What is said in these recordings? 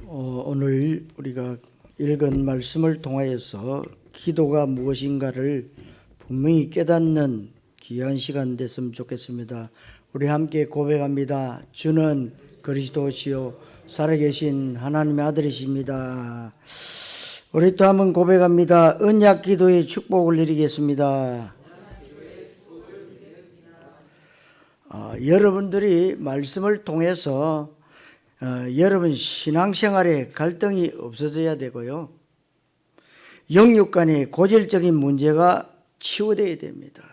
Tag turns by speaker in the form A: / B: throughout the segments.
A: 오늘 우리가 읽은 말씀을 통하여서 기도가 무엇인가를 분명히 깨닫는 귀한 시간 됐으면 좋겠습니다. 우리 함께 고백합니다. 주는 그리스도시요 살아계신 하나님의 아들이십니다. 우리 또 한번 고백합니다. 언약 기도의 축복을 드리겠습니다. 여러분들이 말씀을 통해서 여러분 신앙생활에 갈등이 없어져야 되고요. 영육 간의 고질적인 문제가 치유되어야 됩니다.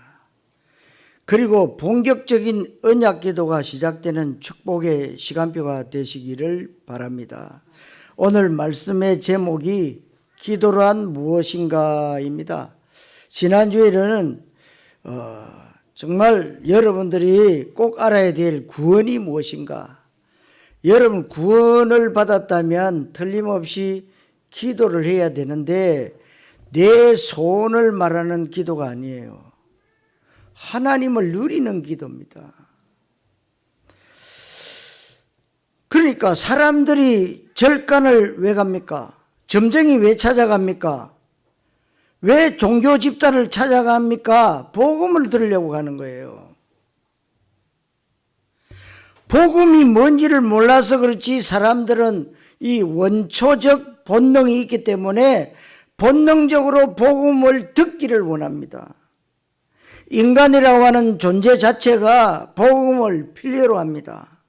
A: 그리고 본격적인 언약 기도가 시작되는 축복의 시간표가 되시기를 바랍니다. 오늘 말씀의 제목이 기도란 무엇인가입니다. 지난주에는 정말 여러분들이 꼭 알아야 될 구원이 무엇인가, 여러분 구원을 받았다면 틀림없이 기도를 해야 되는데 내 소원을 말하는 기도가 아니에요. 하나님을 누리는 기도입니다. 그러니까 사람들이 절간을 왜 갑니까? 점쟁이 왜 찾아갑니까? 왜 종교 집단을 찾아갑니까? 복음을 들으려고 가는 거예요. 복음이 뭔지를 몰라서 그렇지 사람들은 이 원초적 본능이 있기 때문에 본능적으로 복음을 듣기를 원합니다. 인간이라고 하는 존재 자체가 복음을 필요로 합니다.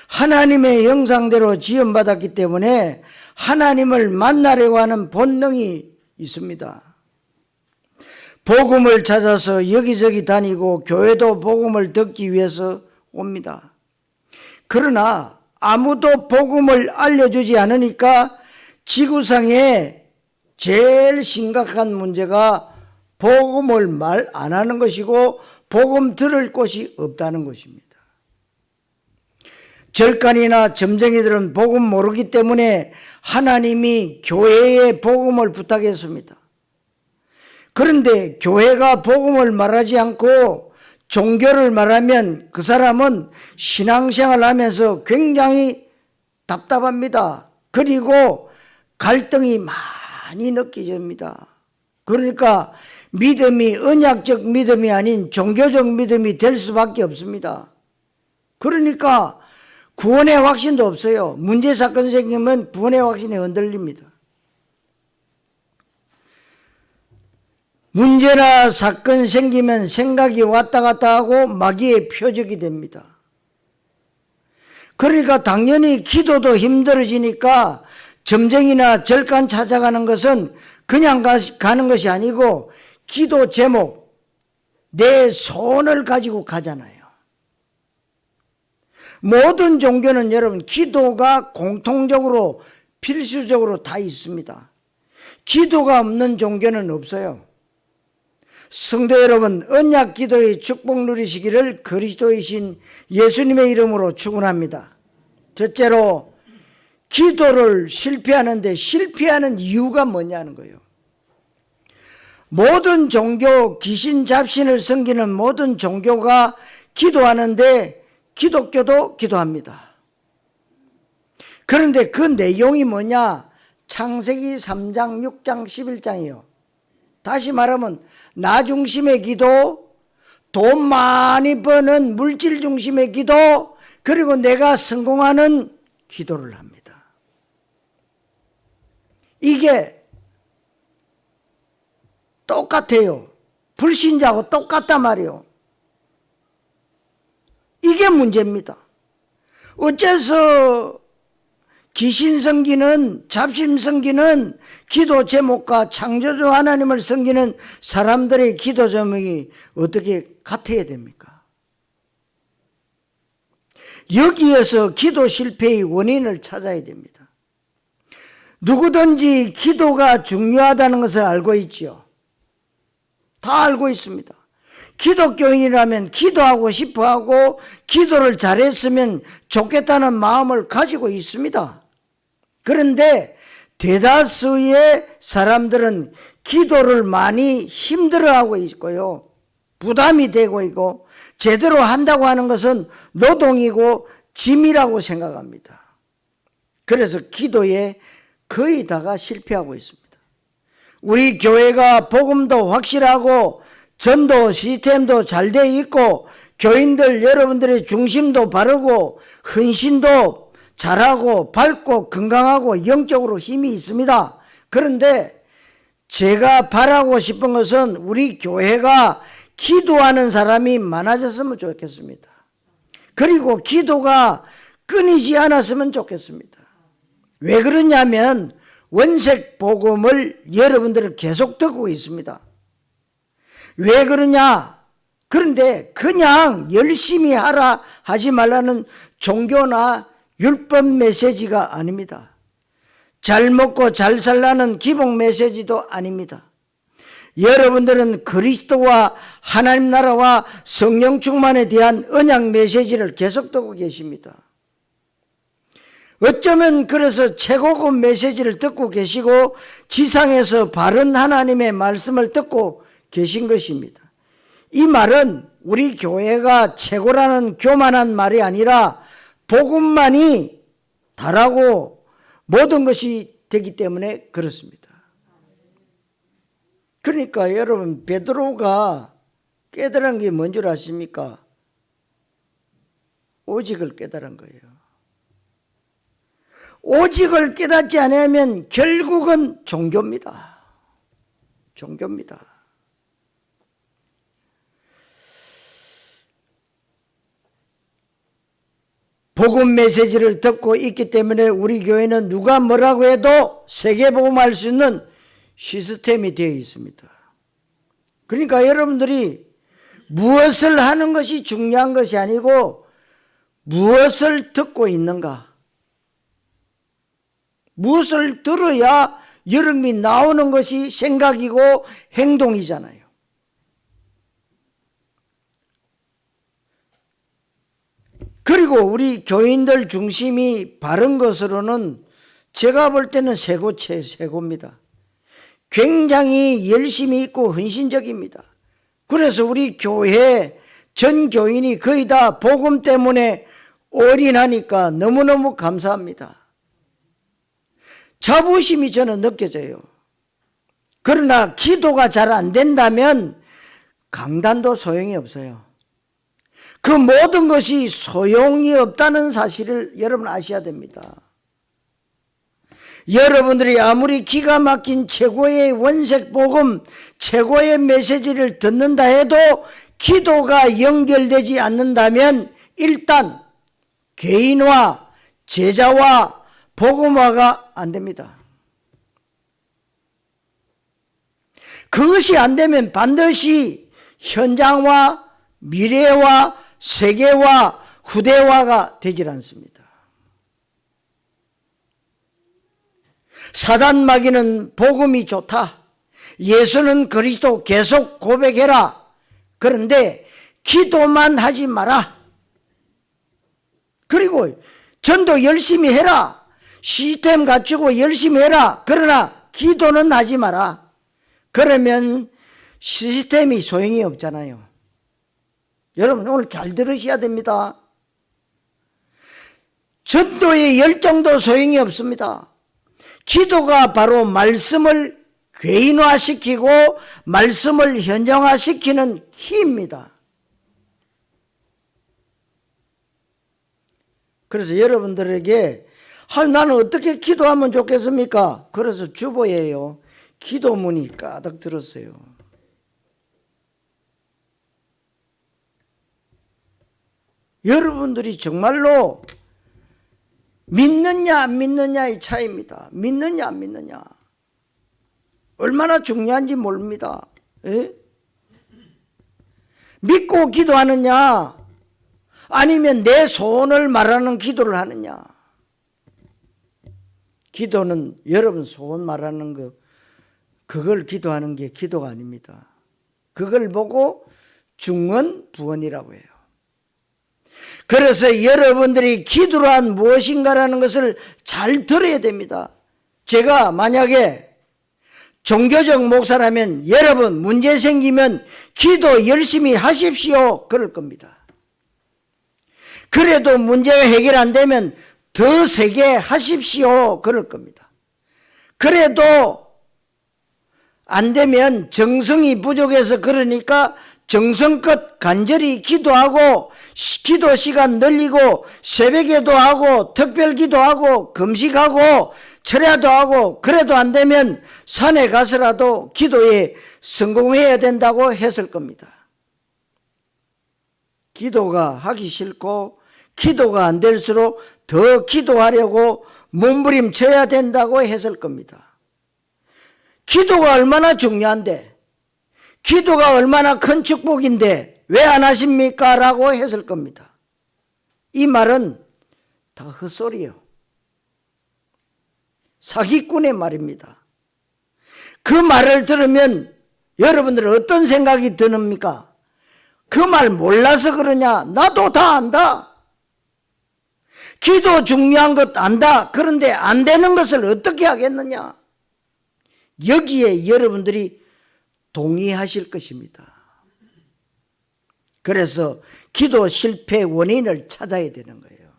A: 하나님의 형상대로 지음받았기 때문에 하나님을 만나려고 하는 본능이 있습니다. 복음을 찾아서 여기저기 다니고 교회도 복음을 듣기 위해서 옵니다. 그러나 아무도 복음을 알려주지 않으니까 지구상에 제일 심각한 문제가 복음을 말 안 하는 것이고 복음 들을 곳이 없다는 것입니다. 절간이나 점쟁이들은 복음 모르기 때문에 하나님이 교회에 복음을 부탁했습니다. 그런데 교회가 복음을 말하지 않고 종교를 말하면 그 사람은 신앙생활을 하면서 굉장히 답답합니다. 그리고 갈등이 많이 느껴집니다. 그러니까 믿음이 언약적 믿음이 아닌 종교적 믿음이 될 수밖에 없습니다. 그러니까 구원의 확신도 없어요. 문제 사건 생기면 구원의 확신이 흔들립니다. 문제나 사건 생기면 생각이 왔다 갔다 하고 마귀의 표적이 됩니다. 그러니까 당연히 기도도 힘들어지니까 점쟁이나 절간 찾아가는 것은 그냥 가는 것이 아니고 기도 제목, 내 소원을 가지고 가잖아요. 모든 종교는 여러분 기도가 공통적으로 필수적으로 다 있습니다. 기도가 없는 종교는 없어요. 성도 여러분, 언약 기도의 축복 누리시기를 그리스도이신 예수님의 이름으로 축원합니다. 첫째로 기도를 실패하는데 실패하는 이유가 뭐냐는 거예요. 모든 종교, 귀신 잡신을 섬기는 모든 종교가 기도하는데 기독교도 기도합니다. 그런데 그 내용이 뭐냐? 창세기 3장, 6장, 11장이요. 다시 말하면 나 중심의 기도, 돈 많이 버는 물질 중심의 기도, 그리고 내가 성공하는 기도를 합니다. 이게 똑같아요. 불신자하고 똑같단 말이에요. 이게 문제입니다. 어째서 귀신 섬기는, 잡신 섬기는 기도 제목과 창조주 하나님을 섬기는 사람들의 기도 제목이 어떻게 같아야 됩니까? 여기에서 기도 실패의 원인을 찾아야 됩니다. 누구든지 기도가 중요하다는 것을 알고 있죠. 다 알고 있습니다. 기독교인이라면 기도하고 싶어하고 기도를 잘했으면 좋겠다는 마음을 가지고 있습니다. 그런데 대다수의 사람들은 기도를 많이 힘들어하고 있고요. 부담이 되고 있고 제대로 한다고 하는 것은 노동이고 짐이라고 생각합니다. 그래서 기도에 거의 다가 실패하고 있습니다. 우리 교회가 복음도 확실하고 전도 시스템도 잘 돼 있고 교인들 여러분들의 중심도 바르고 헌신도 잘하고 밝고 건강하고 영적으로 힘이 있습니다. 그런데 제가 바라고 싶은 것은 우리 교회가 기도하는 사람이 많아졌으면 좋겠습니다. 그리고 기도가 끊이지 않았으면 좋겠습니다. 왜 그러냐면 원색 복음을 여러분들은 계속 듣고 있습니다. 왜 그러냐? 그런데 그냥 열심히 하라 하지 말라는 종교나 율법 메시지가 아닙니다. 잘 먹고 잘 살라는 기복 메시지도 아닙니다. 여러분들은 그리스도와 하나님 나라와 성령 충만에 대한 언약 메시지를 계속 듣고 계십니다. 어쩌면 그래서 최고급 메시지를 듣고 계시고 지상에서 바른 하나님의 말씀을 듣고 계신 것입니다. 이 말은 우리 교회가 최고라는 교만한 말이 아니라 복음만이 다라고 모든 것이 되기 때문에 그렇습니다. 그러니까 여러분, 베드로가 깨달은 게 뭔 줄 아십니까? 오직을 깨달은 거예요. 오직을 깨닫지 않으면 결국은 종교입니다. 종교입니다. 복음 메시지를 듣고 있기 때문에 우리 교회는 누가 뭐라고 해도 세계복음할 수 있는 시스템이 되어 있습니다. 그러니까 여러분들이 무엇을 하는 것이 중요한 것이 아니고 무엇을 듣고 있는가, 무엇을 들어야 여러분이 나오는 것이 생각이고 행동이잖아요. 그리고 우리 교인들 중심이 바른 것으로는 제가 볼 때는 최고입니다. 굉장히 열심히 있고 헌신적입니다. 그래서 우리 교회 전 교인이 거의 다 복음 때문에 올인하니까 너무너무 감사합니다. 자부심이 저는 느껴져요. 그러나 기도가 잘 안 된다면 강단도 소용이 없어요. 그 모든 것이 소용이 없다는 사실을 여러분 아셔야 됩니다. 여러분들이 아무리 기가 막힌 최고의 원색 복음, 최고의 메시지를 듣는다 해도 기도가 연결되지 않는다면 일단 개인화, 제자화, 복음화가 안 됩니다. 그것이 안 되면 반드시 현장화, 미래화, 세계화, 후대화가 되질 않습니다. 사단 마귀는 복음이 좋다, 예수는 그리스도 계속 고백해라, 그런데 기도만 하지 마라, 그리고 전도 열심히 해라, 시스템 갖추고 열심히 해라, 그러나 기도는 하지 마라. 그러면 시스템이 소용이 없잖아요. 여러분 오늘 잘 들으셔야 됩니다. 전도의 열정도 소용이 없습니다. 기도가 바로 말씀을 괴인화시키고 말씀을 현정화시키는 키입니다. 그래서 여러분들에게 나는 어떻게 기도하면 좋겠습니까? 그래서 주보예요. 기도문이 가득 들었어요. 여러분들이 정말로 믿느냐 안 믿느냐의 차이입니다. 믿느냐 안 믿느냐. 얼마나 중요한지 모릅니다. 에? 믿고 기도하느냐 아니면 내 소원을 말하는 기도를 하느냐. 기도는 여러분 소원 말하는 거, 그걸 기도하는 게 기도가 아닙니다. 그걸 보고 중언부언이라고 해요. 그래서 여러분들이 기도란 무엇인가라는 것을 잘 들어야 됩니다. 제가 만약에 종교적 목사라면 여러분 문제 생기면 기도 열심히 하십시오 그럴 겁니다. 그래도 문제가 해결 안 되면 더 세게 하십시오. 그럴 겁니다. 그래도 안 되면 정성이 부족해서 그러니까 정성껏 간절히 기도하고 기도 시간 늘리고 새벽에도 하고 특별 기도하고 금식하고 철야도 하고 그래도 안 되면 산에 가서라도 기도에 성공해야 된다고 했을 겁니다. 기도가 하기 싫고 기도가 안 될수록 더 기도하려고 몸부림쳐야 된다고 했을 겁니다. 기도가 얼마나 중요한데, 기도가 얼마나 큰 축복인데 왜 안 하십니까? 라고 했을 겁니다. 이 말은 다 헛소리예요. 사기꾼의 말입니다. 그 말을 들으면 여러분들은 어떤 생각이 드십니까? 그 말 몰라서 그러냐? 나도 다 안다. 기도 중요한 것 안다. 그런데 안 되는 것을 어떻게 하겠느냐? 여기에 여러분들이 동의하실 것입니다. 그래서 기도 실패 원인을 찾아야 되는 거예요.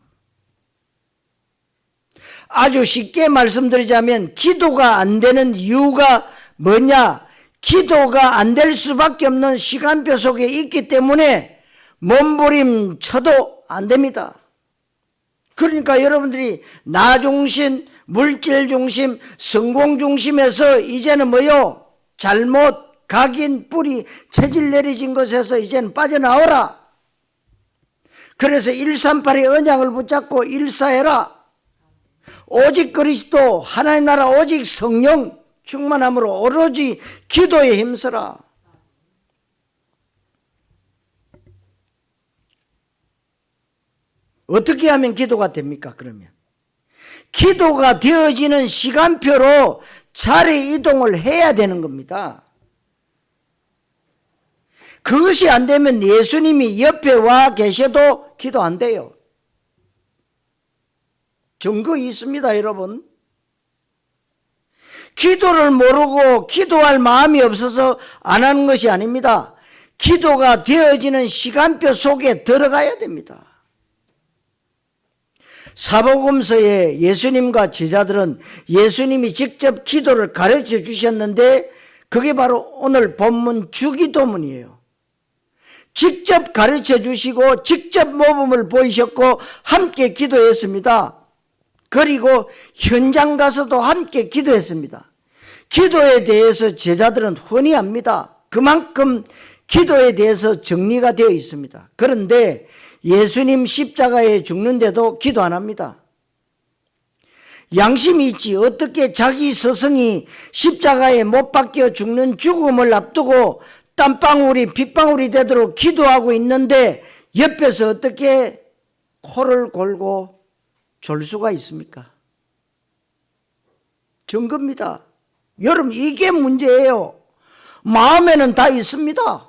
A: 아주 쉽게 말씀드리자면 기도가 안 되는 이유가 뭐냐? 기도가 안 될 수밖에 없는 시간표 속에 있기 때문에 몸부림쳐도 안 됩니다. 그러니까 여러분들이 나 중심, 물질 중심, 성공 중심에서 이제는 뭐요? 잘못 각인 뿌리 체질 내리진 것에서 이제는 빠져나오라. 그래서 138의 언약을 붙잡고 일사해라. 오직 그리스도 하나님 나라 오직 성령 충만함으로 오로지 기도에 힘써라. 어떻게 하면 기도가 됩니까? 그러면 기도가 되어지는 시간표로 자리 이동을 해야 되는 겁니다. 그것이 안 되면 예수님이 옆에 와 계셔도 기도 안 돼요. 증거 있습니다, 여러분. 기도를 모르고 기도할 마음이 없어서 안 하는 것이 아닙니다. 기도가 되어지는 시간표 속에 들어가야 됩니다. 사복음서에 예수님과 제자들은 예수님이 직접 기도를 가르쳐 주셨는데 그게 바로 오늘 본문 주기도문이에요. 직접 가르쳐 주시고 직접 모범을 보이셨고 함께 기도했습니다. 그리고 현장 가서도 함께 기도했습니다. 기도에 대해서 제자들은 흔히 압니다. 그만큼 기도에 대해서 정리가 되어 있습니다. 그런데 예수님 십자가에 죽는데도 기도 안 합니다. 양심이 있지 어떻게 자기 스승이 십자가에 못 박혀 죽는 죽음을 앞두고 땀방울이 빗방울이 되도록 기도하고 있는데 옆에서 어떻게 코를 골고 졸 수가 있습니까? 증거입니다. 여러분 이게 문제예요. 마음에는 다 있습니다.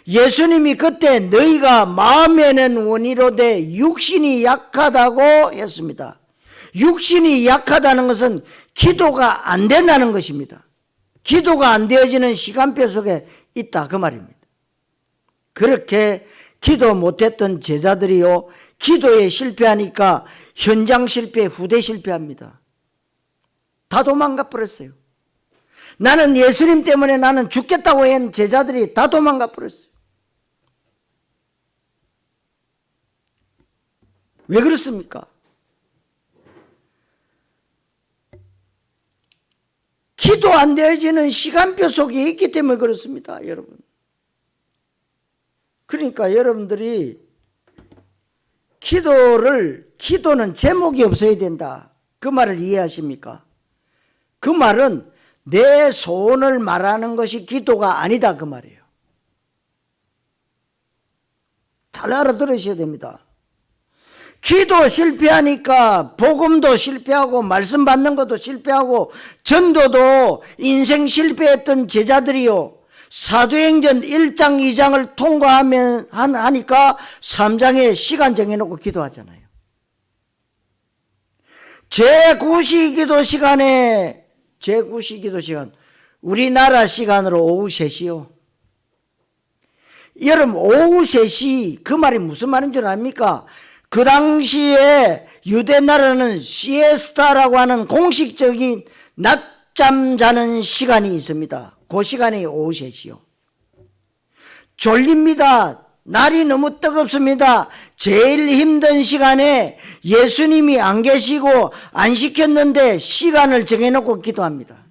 A: 예수님이 그때 너희가 마음에는 원이로되 육신이 약하다고 했습니다. 육신이 약하다는 것은 기도가 안 된다는 것입니다. 기도가 안 되어지는 시간표 속에 있다 그 말입니다. 그렇게 기도 못했던 제자들이요 기도에 실패하니까 현장 실패, 후대 실패합니다. 다 도망가 버렸어요. 나는 예수님 때문에 나는 죽겠다고 한 제자들이 다 도망가 버렸어요. 왜 그렇습니까? 기도 안 되어지는 시간표 속에 있기 때문에 그렇습니다, 여러분. 그러니까 여러분들이 기도는 제목이 없어야 된다. 그 말을 이해하십니까? 그 말은 내 소원을 말하는 것이 기도가 아니다 그 말이에요. 잘 알아들으셔야 됩니다. 기도 실패하니까 복음도 실패하고 말씀 받는 것도 실패하고 전도도 인생 실패했던 제자들이요 사도행전 1장 2장을 통과하면 하니까 3장에 시간 정해놓고 기도하잖아요. 제9시 기도 시간 우리나라 시간으로 오후 3시요. 여러분 오후 3시 그 말이 무슨 말인 줄 압니까? 그 당시에 유대 나라는 시에스타라고 하는 공식적인 낮잠 자는 시간이 있습니다. 그 시간이 오후셋이요. 졸립니다. 날이 너무 뜨겁습니다. 제일 힘든 시간에 예수님이 안 계시고 안 시켰는데 시간을 정해놓고 기도합니다.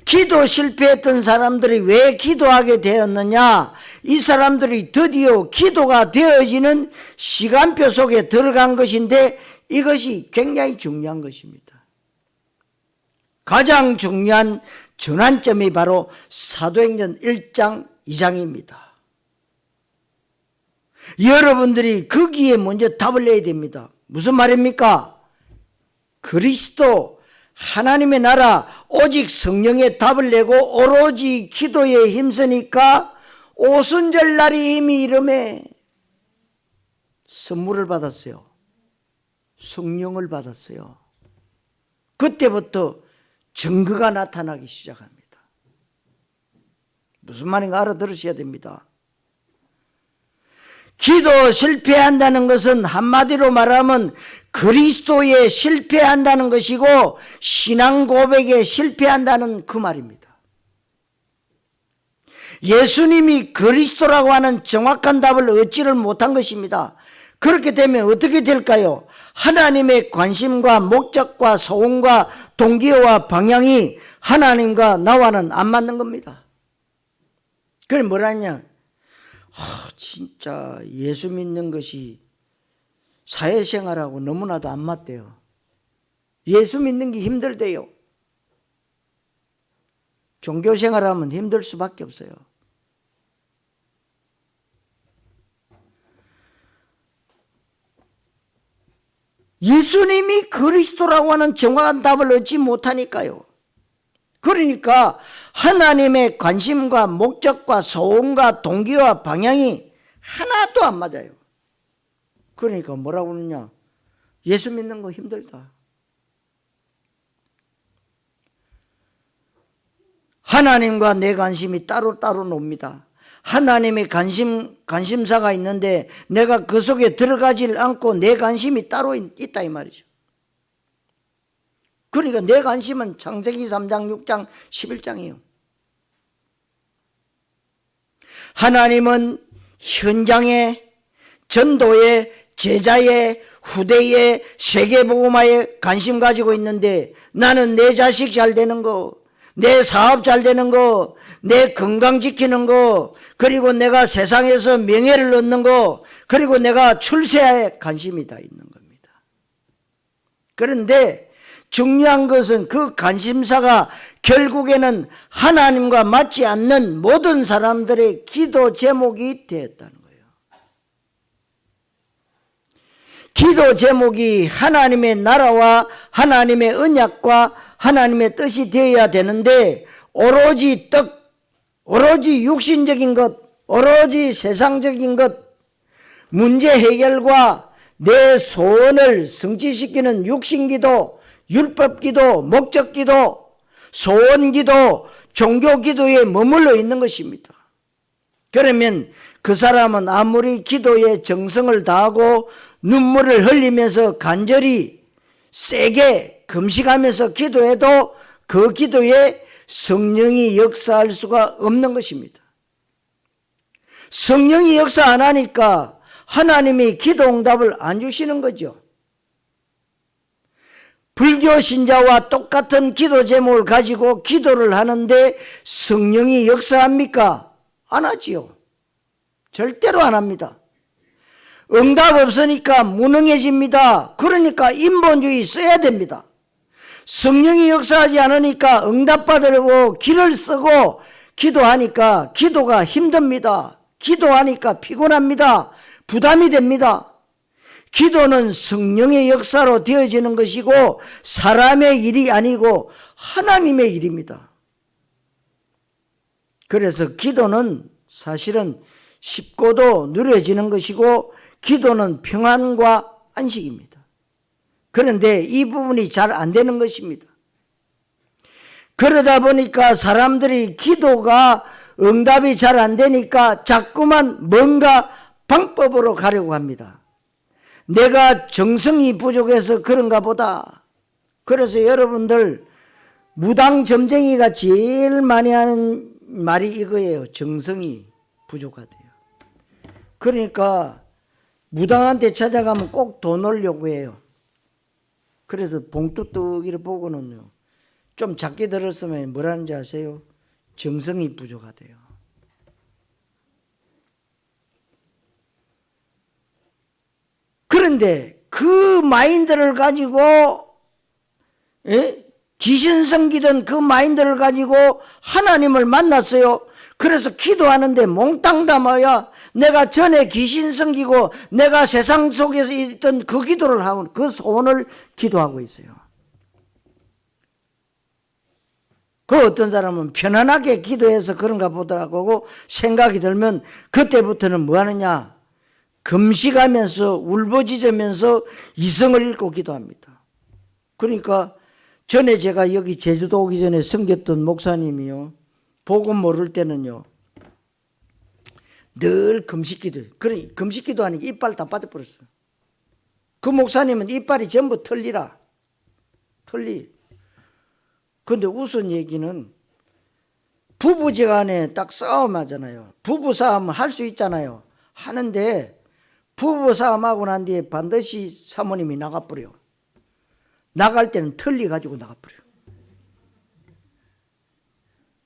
A: 기도 실패했던 사람들이 왜 기도하게 되었느냐? 이 사람들이 드디어 기도가 되어지는 시간표 속에 들어간 것인데 이것이 굉장히 중요한 것입니다. 가장 중요한 전환점이 바로 사도행전 1장 2장입니다. 여러분들이 거기에 먼저 답을 내야 됩니다. 무슨 말입니까? 그리스도 하나님의 나라 오직 성령의 답을 내고 오로지 기도에 힘쓰니까 오순절 날이 이미 이름에 선물을 받았어요. 성령을 받았어요. 그때부터 증거가 나타나기 시작합니다. 무슨 말인가 알아들으셔야 됩니다. 기도 실패한다는 것은 한마디로 말하면 그리스도에 실패한다는 것이고 신앙 고백에 실패한다는 그 말입니다. 예수님이 그리스도라고 하는 정확한 답을 얻지를 못한 것입니다. 그렇게 되면 어떻게 될까요? 하나님의 관심과 목적과 소원과 동기와 방향이 하나님과 나와는 안 맞는 겁니다. 그래 뭐라냐? 진짜 예수 믿는 것이 사회생활하고 너무나도 안 맞대요. 예수 믿는 게 힘들대요. 종교생활하면 힘들 수밖에 없어요. 예수님이 그리스도라고 하는 정확한 답을 얻지 못하니까요. 그러니까 하나님의 관심과 목적과 소원과 동기와 방향이 하나도 안 맞아요. 그러니까 뭐라고 그러냐? 예수 믿는 거 힘들다. 하나님과 내 관심이 따로따로 놉니다. 하나님의 관심사가 있는데 내가 그 속에 들어가질 않고 내 관심이 따로 있다 이 말이죠. 그러니까 내 관심은 창세기 3장, 6장, 11장이에요. 하나님은 현장에, 전도에, 제자에, 후대에, 세계복음화에 관심 가지고 있는데 나는 내 자식 잘 되는 거, 내 사업 잘 되는 거, 내 건강 지키는 거, 그리고 내가 세상에서 명예를 얻는 거, 그리고 내가 출세에 관심이 다 있는 겁니다. 그런데 중요한 것은 그 관심사가 결국에는 하나님과 맞지 않는 모든 사람들의 기도 제목이 되었다는 거예요. 기도 제목이 하나님의 나라와 하나님의 언약과 하나님의 뜻이 되어야 되는데 오로지 오로지 육신적인 것, 오로지 세상적인 것, 문제 해결과 내 소원을 성취시키는 육신기도, 율법기도, 목적기도, 소원기도, 종교기도에 머물러 있는 것입니다. 그러면 그 사람은 아무리 기도에 정성을 다하고 눈물을 흘리면서 간절히 세게 금식하면서 기도해도 그 기도에 성령이 역사할 수가 없는 것입니다. 성령이 역사 안 하니까 하나님이 기도 응답을 안 주시는 거죠. 불교 신자와 똑같은 기도 제목을 가지고 기도를 하는데 성령이 역사합니까? 안 하지요. 절대로 안 합니다. 응답 없으니까 무능해집니다. 그러니까 인본주의 써야 됩니다. 성령이 역사하지 않으니까 응답받으려고 기를 쓰고 기도하니까 기도가 힘듭니다. 기도하니까 피곤합니다. 부담이 됩니다. 기도는 성령의 역사로 되어지는 것이고 사람의 일이 아니고 하나님의 일입니다. 그래서 기도는 사실은 쉽고도 누려지는 것이고 기도는 평안과 안식입니다. 그런데 이 부분이 잘 안 되는 것입니다. 그러다 보니까 사람들이 기도가 응답이 잘 안 되니까 자꾸만 뭔가 방법으로 가려고 합니다. 내가 정성이 부족해서 그런가 보다. 그래서 여러분들 무당점쟁이가 제일 많이 하는 말이 이거예요. 정성이 부족하대요. 그러니까 무당한테 찾아가면 꼭 돈을 요구해요. 그래서 봉투뚜기를 보고는요, 좀 작게 들었으면 뭐라는지 아세요? 정성이 부족하대요. 그런데 그 마인드를 가지고 귀신 섬기던 그 마인드를 가지고 하나님을 만났어요. 그래서 기도하는데 몽땅 담아야 내가 전에 귀신 섬기고 내가 세상 속에서 있던 그 기도를 하고 그 소원을 기도하고 있어요. 그 어떤 사람은 편안하게 기도해서 그런가 보더라고 생각이 들면 그때부터는 뭐 하느냐? 금식하면서 울부짖으면서 이성을 읽고 기도합니다. 그러니까 전에 제가 여기 제주도 오기 전에 섬겼던 목사님이요, 복음 모를 때는요 늘 금식기도. 그래 금식기도 하니까 이빨 다 빠져버렸어요. 그 목사님은 이빨이 전부 털리라. 털리. 근데 우선 얘기는 부부지간에 딱 싸움하잖아요. 부부싸움 할 수 있잖아요. 하는데 부부싸움하고 난 뒤에 반드시 사모님이 나가버려. 나갈 때는 털리 가지고 나가버려.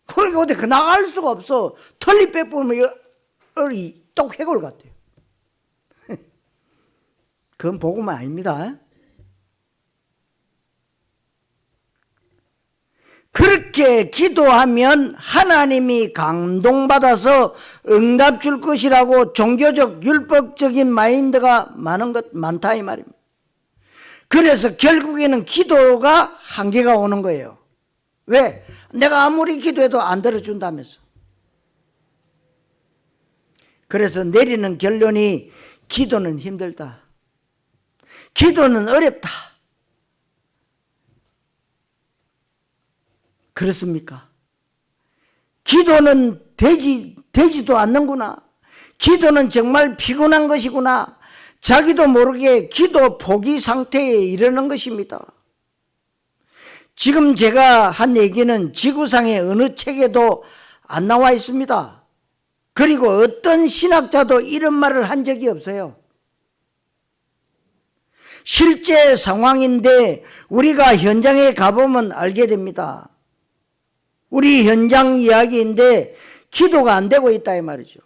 A: 그러니까 어디 나갈 수가 없어. 털리 빼보면 얼이 똑 해골 같아요. 그건 복음 아닙니다. 그렇게 기도하면 하나님이 감동받아서 응답 줄 것이라고 종교적 율법적인 마인드가 많다 이 말입니다. 그래서 결국에는 기도가 한계가 오는 거예요. 왜? 내가 아무리 기도해도 안 들어준다면서. 그래서 내리는 결론이 기도는 힘들다. 기도는 어렵다. 그렇습니까? 기도는 되지도 않는구나. 기도는 정말 피곤한 것이구나. 자기도 모르게 기도 포기 상태에 이르는 것입니다. 지금 제가 한 얘기는 지구상의 어느 책에도 안 나와 있습니다. 그리고 어떤 신학자도 이런 말을 한 적이 없어요. 실제 상황인데 우리가 현장에 가보면 알게 됩니다. 우리 현장 이야기인데 기도가 안 되고 있다 이 말이죠.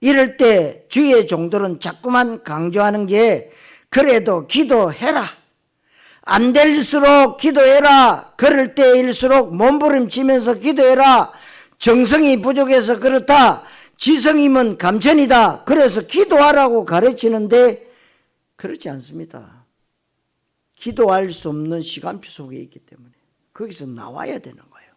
A: 이럴 때 주의 종들은 자꾸만 강조하는 게 그래도 기도해라. 안 될수록 기도해라. 그럴 때일수록 몸부림치면서 기도해라. 정성이 부족해서 그렇다. 지성이면 감천이다. 그래서 기도하라고 가르치는데 그렇지 않습니다. 기도할 수 없는 시간표 속에 있기 때문에 거기서 나와야 되는 거예요.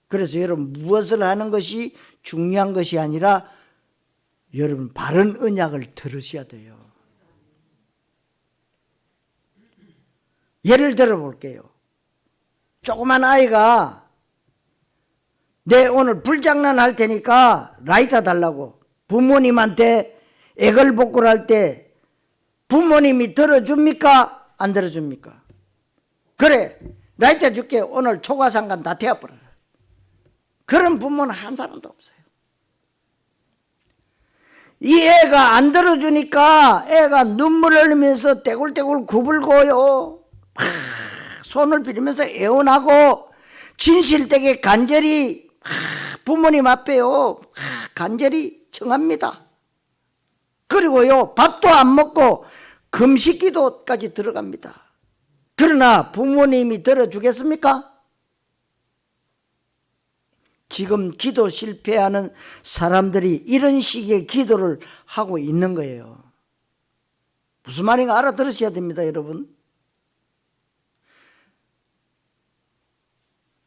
A: 그래서 여러분 무엇을 하는 것이 중요한 것이 아니라 여러분 바른 언약을 들으셔야 돼요. 예를 들어 볼게요. 조그만 아이가 내 오늘 불장난 할 테니까 라이터 달라고 부모님한테 애걸복걸 할 때 부모님이 들어줍니까? 안 들어줍니까? 그래 라이터 줄게. 오늘 초과상관 다 태워버려. 그런 부모는 한 사람도 없어요. 이 애가 안 들어주니까 애가 눈물을 흘리면서 떼굴떼굴 구불고요. 막 손을 빌면서 애원하고 진실되게 간절히 부모님 앞에요 간절히 청합니다. 그리고요 밥도 안 먹고 금식기도까지 들어갑니다. 그러나 부모님이 들어주겠습니까? 지금 기도 실패하는 사람들이 이런 식의 기도를 하고 있는 거예요. 무슨 말인가 알아들으셔야 됩니다, 여러분.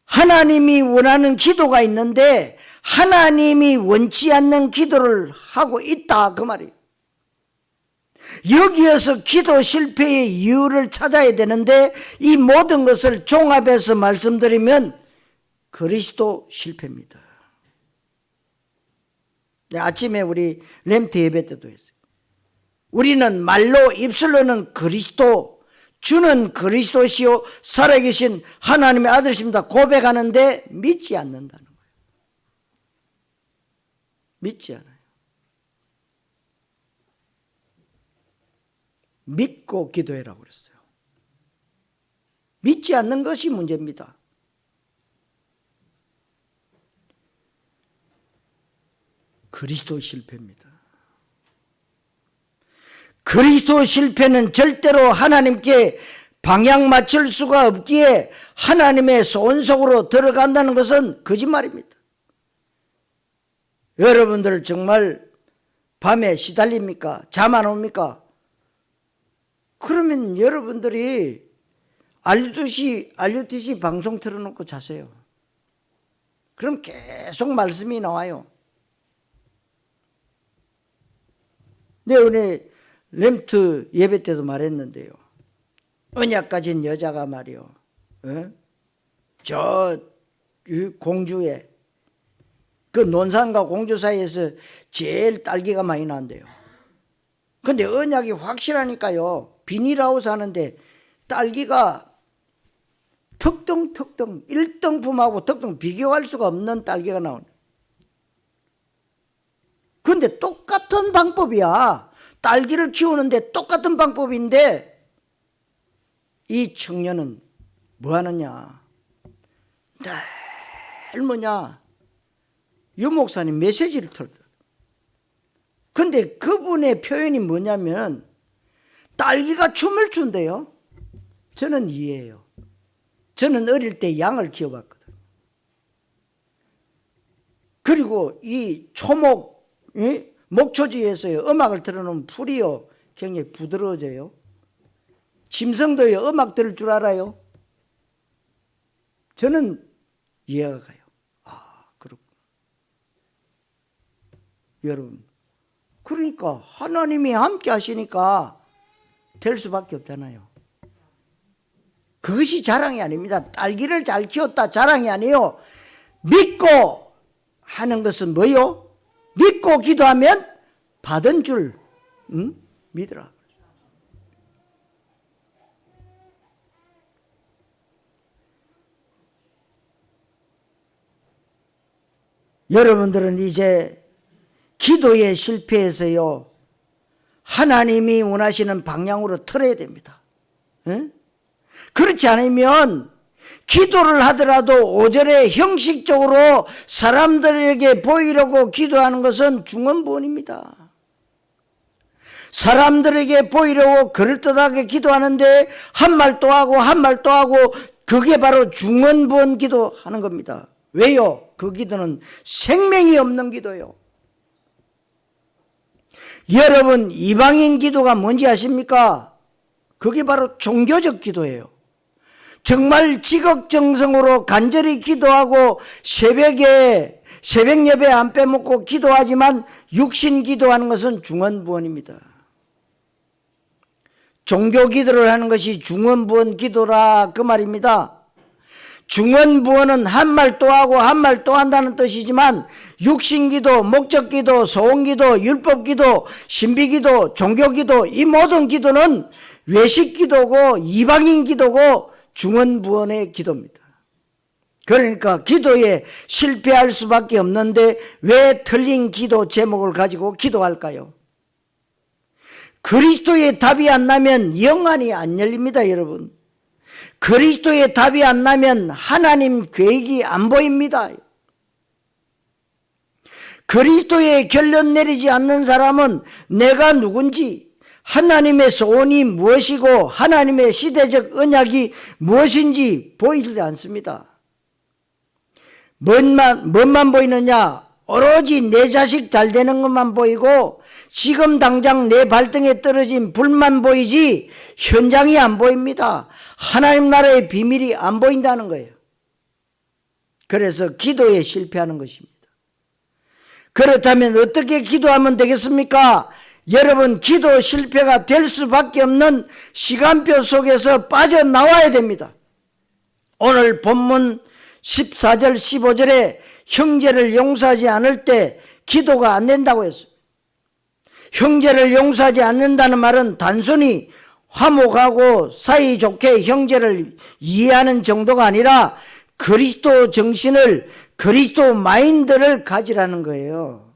A: 하나님이 원하는 기도가 있는데 하나님이 원치 않는 기도를 하고 있다 그 말이에요. 여기에서 기도 실패의 이유를 찾아야 되는데 이 모든 것을 종합해서 말씀드리면 그리스도 실패입니다. 아침에 우리 렘트 예배 때도 했어요. 우리는 말로 입술로는 그리스도, 주는 그리스도시요 살아계신 하나님의 아들이십니다 고백하는데 믿지 않는다는 거예요. 믿지 않아요. 믿고 기도해라고 그랬어요. 믿지 않는 것이 문제입니다. 그리스도 실패입니다. 그리스도 실패는 절대로 하나님께 방향 맞출 수가 없기에 하나님의 소원속으로 들어간다는 것은 거짓말입니다. 여러분들 정말 밤에 시달립니까? 잠 안 옵니까? 그러면 여러분들이 알류티시 방송 틀어놓고 자세요. 그럼 계속 말씀이 나와요. 네, 오늘 렘트 예배 때도 말했는데요. 언약 가진 여자가 말이요. 저 공주에 그 논산과 공주 사이에서 제일 딸기가 많이 난대요. 근데 언약이 확실하니까요. 비닐하우스 하는데 딸기가 턱덩턱덩 1등품하고 턱덩 비교할 수가 없는 딸기가 나오네. 근데 똑같은 방법이야. 딸기를 키우는데 똑같은 방법인데 이 청년은 뭐 하느냐. 늘 뭐냐. 유 목사님 메시지를 틀더라. 근데 그분의 표현이 뭐냐면 딸기가 춤을 춘대요. 저는 이해해요. 저는 어릴 때 양을 키워봤거든요. 그리고 이 초목 목초지에서요 음악을 틀어놓으면 풀이요 굉장히 부드러워져요. 짐승도요 음악 들을 줄 알아요. 저는 이해가 가요. 아 그렇구나. 여러분 그러니까 하나님이 함께 하시니까 될 수밖에 없잖아요. 그것이 자랑이 아닙니다. 딸기를 잘 키웠다 자랑이 아니에요. 믿고 하는 것은 뭐요? 믿고 기도하면 받은 줄 믿으라. 여러분들은 이제 기도에 실패해서요 하나님이 원하시는 방향으로 틀어야 됩니다. 응? 그렇지 않으면 기도를 하더라도 오절에 형식적으로 사람들에게 보이려고 기도하는 것은 중언부언입니다. 사람들에게 보이려고 그럴듯하게 기도하는데 한 말 또 하고 한 말 또 하고 그게 바로 중언부언 기도하는 겁니다. 왜요? 그 기도는 생명이 없는 기도예요. 여러분 이방인 기도가 뭔지 아십니까? 그게 바로 종교적 기도예요. 정말 지극정성으로 간절히 기도하고 새벽 예배 안 빼먹고 기도하지만 육신 기도하는 것은 중언부언입니다. 종교 기도를 하는 것이 중언부언 기도라 그 말입니다. 중언부언은 한 말 또 하고 한 말 또 한다는 뜻이지만 육신기도, 목적기도, 소원기도, 율법기도, 신비기도, 종교기도 이 모든 기도는 외식기도고 이방인기도고 중언부언의 기도입니다. 그러니까 기도에 실패할 수밖에 없는데 왜 틀린 기도 제목을 가지고 기도할까요? 그리스도의 답이 안 나면 영안이 안 열립니다, 여러분. 그리스도의 답이 안 나면 하나님 계획이 안 보입니다. 그리스도의 결론 내리지 않는 사람은 내가 누군지 하나님의 소원이 무엇이고 하나님의 시대적 언약이 무엇인지 보이지 않습니다. 뭔만 보이느냐? 오로지 내 자식 잘 되는 것만 보이고 지금 당장 내 발등에 떨어진 불만 보이지 현장이 안 보입니다. 하나님 나라의 비밀이 안 보인다는 거예요. 그래서 기도에 실패하는 것입니다. 그렇다면 어떻게 기도하면 되겠습니까? 여러분 기도 실패가 될 수밖에 없는 시간표 속에서 빠져나와야 됩니다. 오늘 본문 14절 15절에 형제를 용서하지 않을 때 기도가 안 된다고 했습니다. 형제를 용서하지 않는다는 말은 단순히 화목하고 사이좋게 형제를 이해하는 정도가 아니라 그리스도 정신을, 그리스도 마인드를 가지라는 거예요.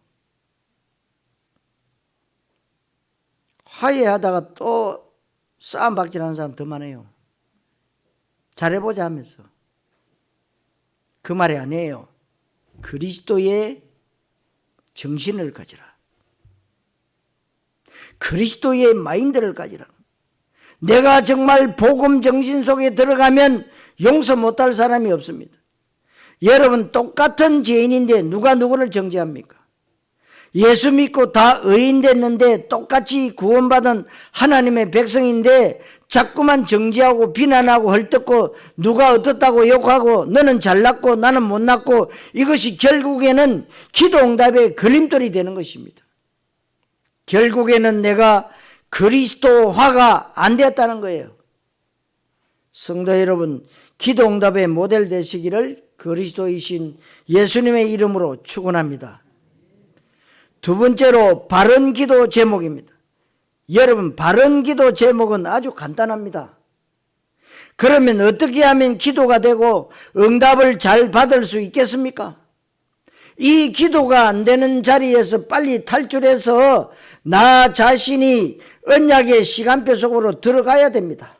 A: 화해하다가 또 싸움 박질하는 사람 더 많아요. 잘해보자 하면서. 그 말이 아니에요. 그리스도의 정신을 가지라. 그리스도의 마인드를 가지라. 내가 정말 복음 정신 속에 들어가면 용서 못할 사람이 없습니다. 여러분, 똑같은 죄인인데 누가 누구를 정죄합니까? 예수 믿고 다 의인 됐는데 똑같이 구원받은 하나님의 백성인데 자꾸만 정죄하고 비난하고 헐뜯고 누가 어떻다고 욕하고 너는 잘났고 나는 못났고, 이것이 결국에는 기도 응답의 걸림돌이 되는 것입니다. 결국에는 내가 그리스도화가 안 되었다는 거예요. 성도 여러분, 기도 응답의 모델 되시기를 그리스도이신 예수님의 이름으로 축원합니다. 두 번째로 바른 기도 제목입니다. 여러분, 바른 기도 제목은 아주 간단합니다. 그러면 어떻게 하면 기도가 되고 응답을 잘 받을 수 있겠습니까? 이 기도가 안 되는 자리에서 빨리 탈출해서 나 자신이 언약의 시간표 속으로 들어가야 됩니다.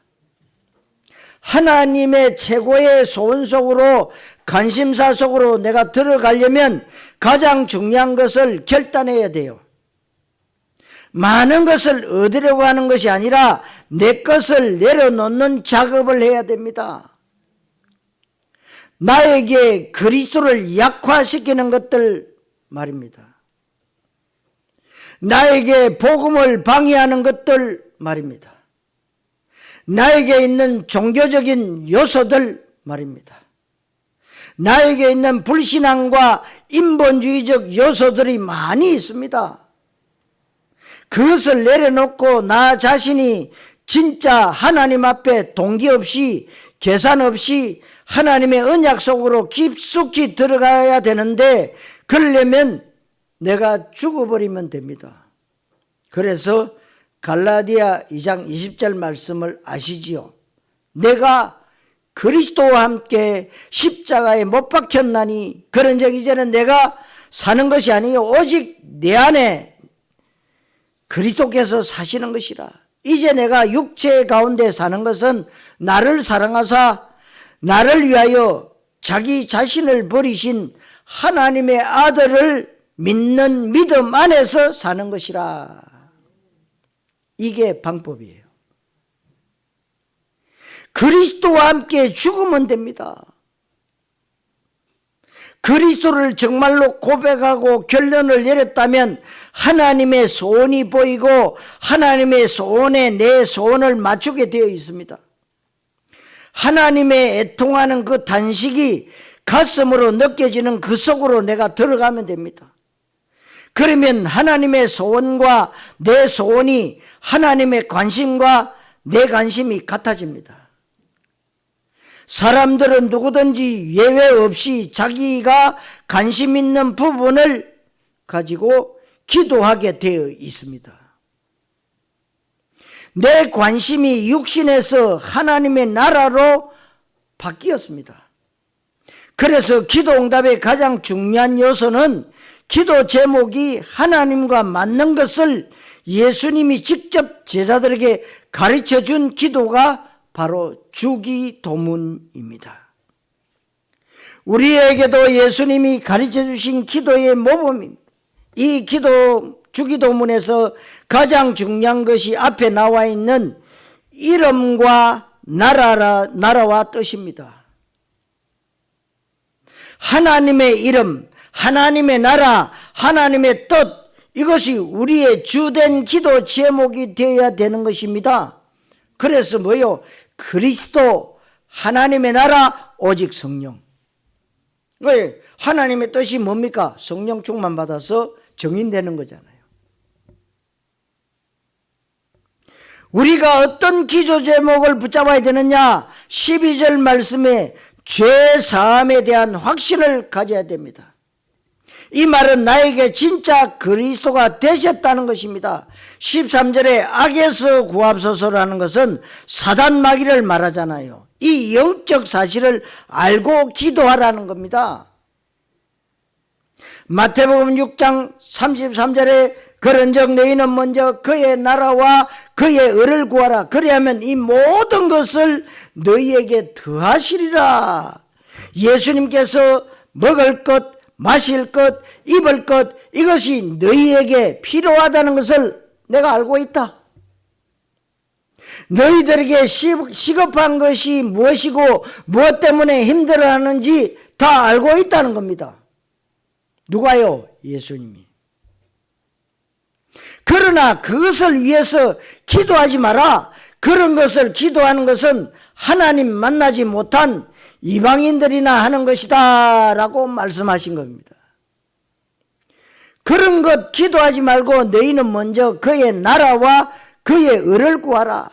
A: 하나님의 최고의 소원 속으로, 관심사 속으로 내가 들어가려면 가장 중요한 것을 결단해야 돼요. 많은 것을 얻으려고 하는 것이 아니라 내 것을 내려놓는 작업을 해야 됩니다. 나에게 그리스도를 약화시키는 것들 말입니다. 나에게 복음을 방해하는 것들 말입니다. 나에게 있는 종교적인 요소들 말입니다. 나에게 있는 불신앙과 인본주의적 요소들이 많이 있습니다. 그것을 내려놓고 나 자신이 진짜 하나님 앞에 동기 없이, 계산 없이 하나님의 언약 속으로 깊숙이 들어가야 되는데, 그러려면 내가 죽어버리면 됩니다. 그래서 갈라디아 2장 20절 말씀을 아시지요? 내가 그리스도와 함께 십자가에 못 박혔나니, 그런 적 이제는 내가 사는 것이 아니요 오직 내 안에 그리스도께서 사시는 것이라. 이제 내가 육체 가운데 사는 것은 나를 사랑하사 나를 위하여 자기 자신을 버리신 하나님의 아들을 믿는 믿음 안에서 사는 것이라. 이게 방법이에요. 그리스도와 함께 죽으면 됩니다. 그리스도를 정말로 고백하고 결론을 내렸다면 하나님의 소원이 보이고 하나님의 소원에 내 소원을 맞추게 되어 있습니다. 하나님의 애통하는 그 단식이 가슴으로 느껴지는 그 속으로 내가 들어가면 됩니다. 그러면 하나님의 소원과 내 소원이, 하나님의 관심과 내 관심이 같아집니다. 사람들은 누구든지 예외 없이 자기가 관심 있는 부분을 가지고 기도하게 되어 있습니다. 내 관심이 육신에서 하나님의 나라로 바뀌었습니다. 그래서 기도 응답의 가장 중요한 요소는 기도 제목이 하나님과 맞는 것을 예수님이 직접 제자들에게 가르쳐 준 기도가 바로 주기도문입니다. 우리에게도 예수님이 가르쳐 주신 기도의 모범입니다. 이 주기도문에서 가장 중요한 것이 앞에 나와 있는 이름과 나라와 뜻입니다. 하나님의 이름, 하나님의 나라, 하나님의 뜻, 이것이 우리의 주된 기도 제목이 되어야 되는 것입니다. 그래서 뭐요? 그리스도, 하나님의 나라, 오직 성령. 왜? 하나님의 뜻이 뭡니까? 성령 충만 받아서 정인되는 거잖아요. 우리가 어떤 기도 제목을 붙잡아야 되느냐? 12절 말씀에 죄 사함에 대한 확신을 가져야 됩니다. 이 말은 나에게 진짜 그리스도가 되셨다는 것입니다. 13절에 악에서 구하소서라는 것은 사단 마귀를 말하잖아요. 이 영적 사실을 알고 기도하라는 겁니다. 마태복음 6장 33절에 그런즉 너희는 먼저 그의 나라와 그의 의를 구하라. 그리하면 이 모든 것을 너희에게 더하시리라. 예수님께서 먹을 것, 마실 것, 입을 것, 이것이 너희에게 필요하다는 것을 내가 알고 있다. 너희들에게 시급한 것이 무엇이고 무엇 때문에 힘들어하는지 다 알고 있다는 겁니다. 누가요? 예수님이. 그러나 그것을 위해서 기도하지 마라. 그런 것을 기도하는 것은 하나님 만나지 못한 이방인들이나 하는 것이다 라고 말씀하신 겁니다. 그런 것 기도하지 말고 너희는 먼저 그의 나라와 그의 의를 구하라.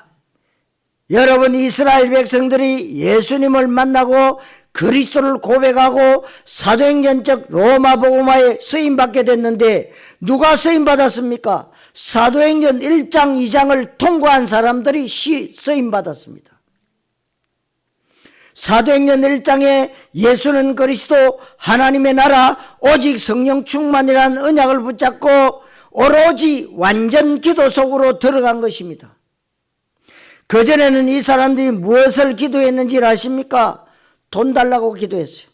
A: 여러분, 이스라엘 백성들이 예수님을 만나고 그리스도를 고백하고 사도행전적 로마복음화에 쓰임받게 됐는데 누가 쓰임받았습니까? 사도행전 1장 2장을 통과한 사람들이 쓰임받았습니다. 사도행전 1장에 예수는 그리스도 하나님의 나라 오직 성령 충만이라는 언약을 붙잡고 오로지 완전 기도 속으로 들어간 것입니다. 그전에는 이 사람들이 무엇을 기도했는지 아십니까? 돈 달라고 기도했어요.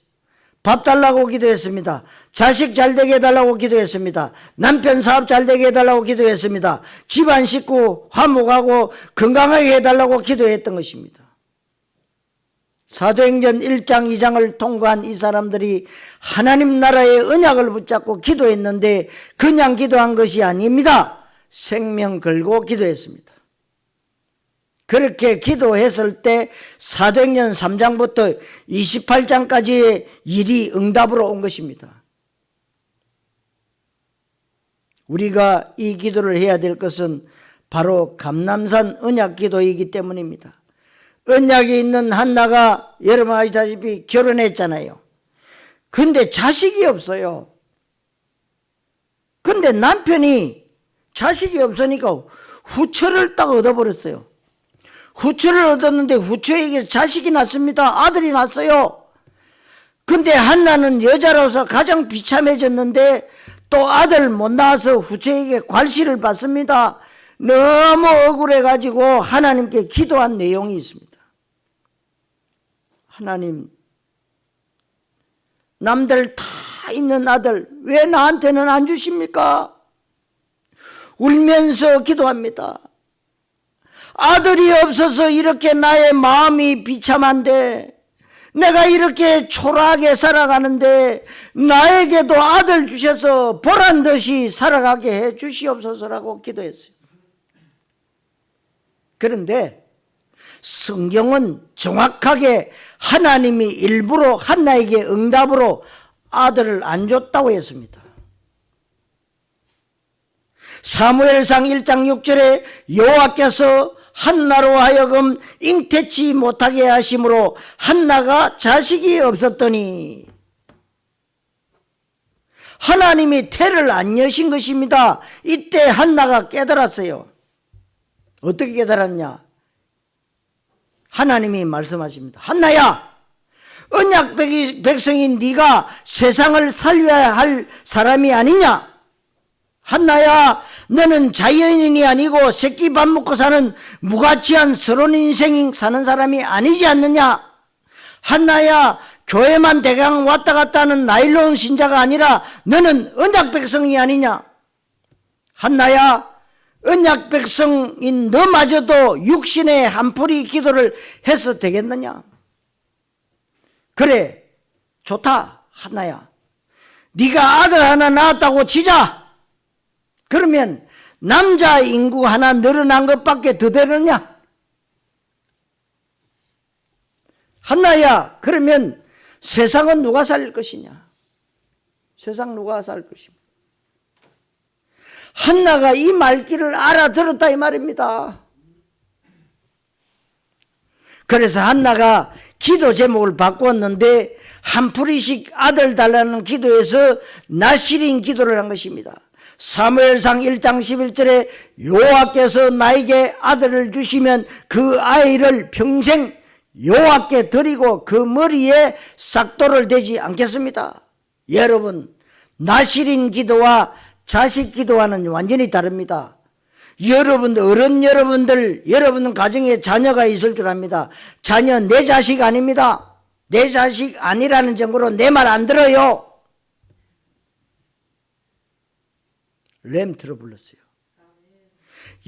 A: 밥 달라고 기도했습니다. 자식 잘 되게 해달라고 기도했습니다. 남편 사업 잘 되게 해달라고 기도했습니다. 집안 식구 화목하고 건강하게 해달라고 기도했던 것입니다. 사도행전 1장 2장을 통과한 이 사람들이 하나님 나라의 언약을 붙잡고 기도했는데 그냥 기도한 것이 아닙니다. 생명 걸고 기도했습니다. 그렇게 기도했을 때 사도행전 3장부터 28장까지의 일이 응답으로 온 것입니다. 우리가 이 기도를 해야 될 것은 바로 감람산 언약 기도이기 때문입니다. 언약에 있는 한나가 여러분 아시다시피 결혼했잖아요. 근데 자식이 없어요. 근데 남편이 자식이 없으니까 후처를 딱 얻어버렸어요. 후처를 얻었는데 후처에게 자식이 났습니다. 아들이 났어요. 근데 한나는 여자로서 가장 비참해졌는데 또 아들 못 낳아서 후처에게 괄시를 받습니다. 너무 억울해가지고 하나님께 기도한 내용이 있습니다. 하나님, 남들 다 있는 아들 왜 나한테는 안 주십니까? 울면서 기도합니다. 아들이 없어서 이렇게 나의 마음이 비참한데, 내가 이렇게 초라하게 살아가는데 나에게도 아들 주셔서 보란듯이 살아가게 해 주시옵소서라고 기도했어요. 그런데 성경은 정확하게 하나님이 일부러 한나에게 응답으로 아들을 안 줬다고 했습니다. 사무엘상 1장 6절에 여호와께서 한나로 하여금 잉태치 못하게 하심으로 한나가 자식이 없었더니, 하나님이 태를 안 여신 것입니다. 이때 한나가 깨달았어요. 어떻게 깨달았냐? 하나님이 말씀하십니다. 한나야, 언약 백성인 네가 세상을 살려야 할 사람이 아니냐? 한나야, 너는 자연인이 아니고 새끼 밥 먹고 사는 무가치한 서론 인생 사는 사람이 아니지 않느냐? 한나야, 교회만 대강 왔다 갔다 하는 나일론 신자가 아니라 너는 언약 백성이 아니냐? 한나야, 언약 백성인 너마저도 육신의 한풀이 기도를 해서 되겠느냐? 그래, 좋다. 한나야, 네가 아들 하나 낳았다고 치자. 그러면 남자 인구 하나 늘어난 것밖에 더 되느냐? 한나야, 그러면 세상은 누가 살 것이냐? 세상 누가 살 것입니까? 한나가 이 말귀를 알아들었다 이 말입니다. 그래서 한나가 기도 제목을 바꾸었는데 한 풀이씩 아들 달라는 기도에서 나실인 기도를 한 것입니다. 사무엘상 1장 11절에 여호와께서 나에게 아들을 주시면 그 아이를 평생 여호와께 드리고 그 머리에 싹돌을 대지 않겠습니다. 여러분, 나실인 기도와 자식 기도와는 완전히 다릅니다. 여러분, 어른 여러분들, 여러분 가정에 자녀가 있을 줄 압니다. 자녀 내 자식 아닙니다. 내 자식 아니라는 정도로 내 말 안 들어요. 램트로 불렀어요.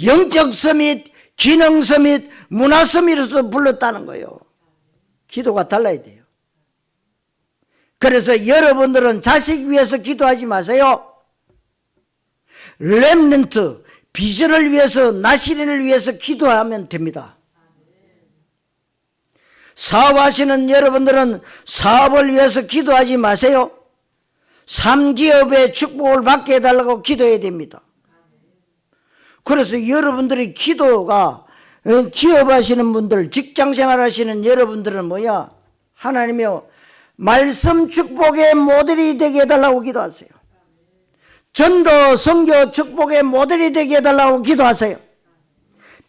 A: 영적 서밋, 기능 서밋, 문화 서밋으로서 불렀다는 거예요. 기도가 달라야 돼요. 그래서 여러분들은 자식 위해서 기도하지 마세요. 렘넌트, 비전을 위해서, 나시린을 위해서 기도하면 됩니다. 사업하시는 여러분들은 사업을 위해서 기도하지 마세요. 3기업의 축복을 받게 해달라고 기도해야 됩니다. 그래서 여러분들이 기도가, 기업하시는 분들, 직장생활 하시는 여러분들은 뭐야? 하나님이여 말씀 축복의 모델이 되게 해달라고 기도하세요. 전도 선교 축복의 모델이 되게 해달라고 기도하세요.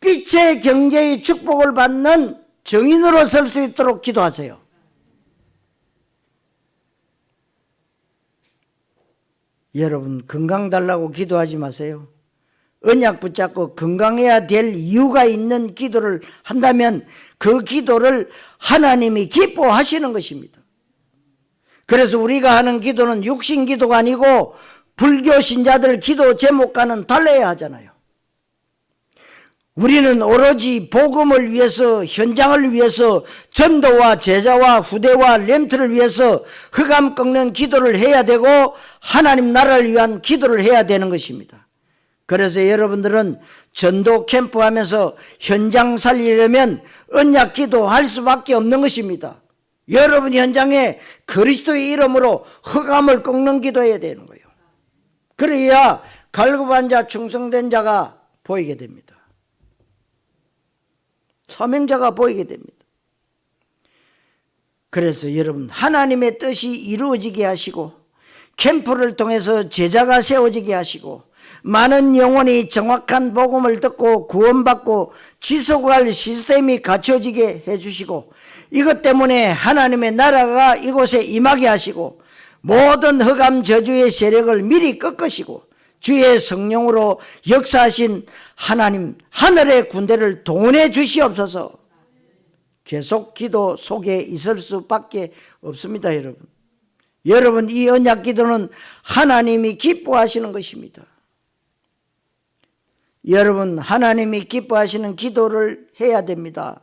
A: 빛의 경제의 축복을 받는 정인으로 설 수 있도록 기도하세요. 여러분, 건강 달라고 기도하지 마세요. 언약 붙잡고 건강해야 될 이유가 있는 기도를 한다면 그 기도를 하나님이 기뻐하시는 것입니다. 그래서 우리가 하는 기도는 육신 기도가 아니고 불교 신자들 기도 제목과는 달라야 하잖아요. 우리는 오로지 복음을 위해서, 현장을 위해서, 전도와 제자와 후대와 렘트를 위해서 흑암 꺾는 기도를 해야 되고 하나님 나라를 위한 기도를 해야 되는 것입니다. 그래서 여러분들은 전도 캠프 하면서 현장 살리려면 언약 기도할 수밖에 없는 것입니다. 여러분 현장에 그리스도의 이름으로 흑암을 꺾는 기도해야 되는 거예요. 그래야 갈급한 자, 충성된 자가 보이게 됩니다. 사명자가 보이게 됩니다. 그래서 여러분, 하나님의 뜻이 이루어지게 하시고 캠프를 통해서 제자가 세워지게 하시고 많은 영혼이 정확한 복음을 듣고 구원받고 지속할 시스템이 갖춰지게 해주시고 이것 때문에 하나님의 나라가 이곳에 임하게 하시고 모든 흑암 저주의 세력을 미리 꺾으시고 주의 성령으로 역사하신 하나님 하늘의 군대를 동원해 주시옵소서. 계속 기도 속에 있을 수밖에 없습니다. 여러분 이 언약 기도는 하나님이 기뻐하시는 것입니다. 여러분 하나님이 기뻐하시는 기도를 해야 됩니다.